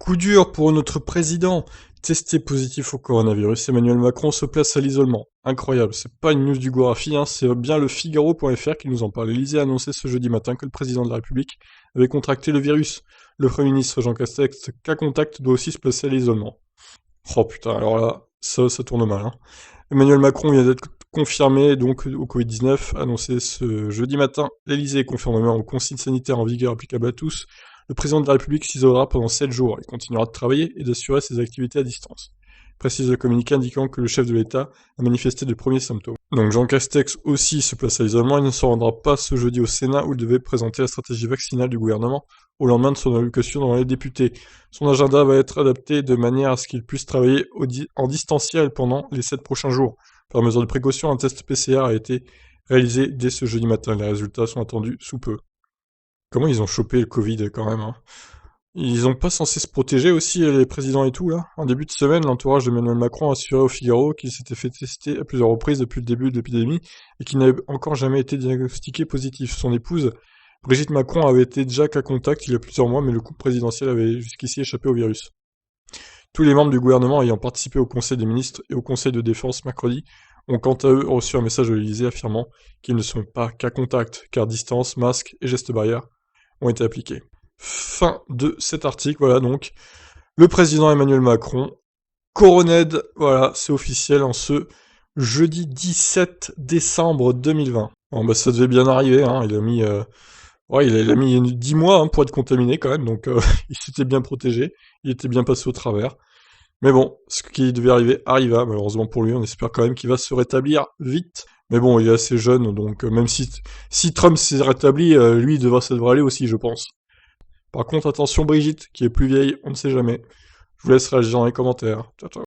Coup dur pour notre président. Testé positif au coronavirus, Emmanuel Macron se place à l'isolement. Incroyable, c'est pas une news du Gorafi, c'est bien le Figaro.fr qui nous en parle. L'Élysée a annoncé ce jeudi matin que le président de la République avait contracté le virus. Le Premier ministre Jean Castex, cas contact, doit aussi se placer à l'isolement. Oh putain, alors là, ça tourne mal. Emmanuel Macron vient d'être confirmé donc au Covid-19, annoncé ce jeudi matin. L'Élysée conformément aux consignes sanitaires en vigueur applicables à tous. Le président de la République s'isolera pendant 7 jours. Il continuera de travailler et d'assurer ses activités à distance. Précise le communiqué indiquant que le chef de l'État a manifesté de premiers symptômes. Donc Jean Castex aussi se place à l'isolement. Il ne se rendra pas ce jeudi au Sénat où il devait présenter la stratégie vaccinale du gouvernement au lendemain de son allocution devant les députés. Son agenda va être adapté de manière à ce qu'il puisse travailler en distanciel pendant les 7 prochains jours. Par mesure de précaution, un test PCR a été réalisé dès ce jeudi matin. Les résultats sont attendus sous peu. Comment ils ont chopé le Covid quand même. Ils ont pas censé se protéger aussi, les présidents et tout, là? En début de semaine, l'entourage d'Emmanuel Macron a assuré au Figaro qu'il s'était fait tester à plusieurs reprises depuis le début de l'épidémie et qu'il n'avait encore jamais été diagnostiqué positif. Son épouse, Brigitte Macron, avait été déjà cas contact il y a plusieurs mois, mais le couple présidentiel avait jusqu'ici échappé au virus. Tous les membres du gouvernement ayant participé au Conseil des ministres et au Conseil de défense mercredi ont quant à eux reçu un message de l'Élysée affirmant qu'ils ne sont pas cas contact, car distance, masque et gestes barrières ont été appliqués. Fin de cet article, voilà donc. Le président Emmanuel Macron, coroned, voilà, c'est officiel en ce jeudi 17 décembre 2020. Bon bah ça devait bien arriver, il a mis... il a mis 10 mois pour être contaminé quand même, donc il s'était bien protégé, il était bien passé au travers. Mais bon, ce qui devait arriver arriva, malheureusement pour lui, on espère quand même qu'il va se rétablir vite. Mais bon, il est assez jeune, donc même si Trump s'est rétabli, lui, ça devrait aller aussi, je pense. Par contre, attention Brigitte, qui est plus vieille, on ne sait jamais. Je vous laisse réagir dans les commentaires. Ciao, ciao.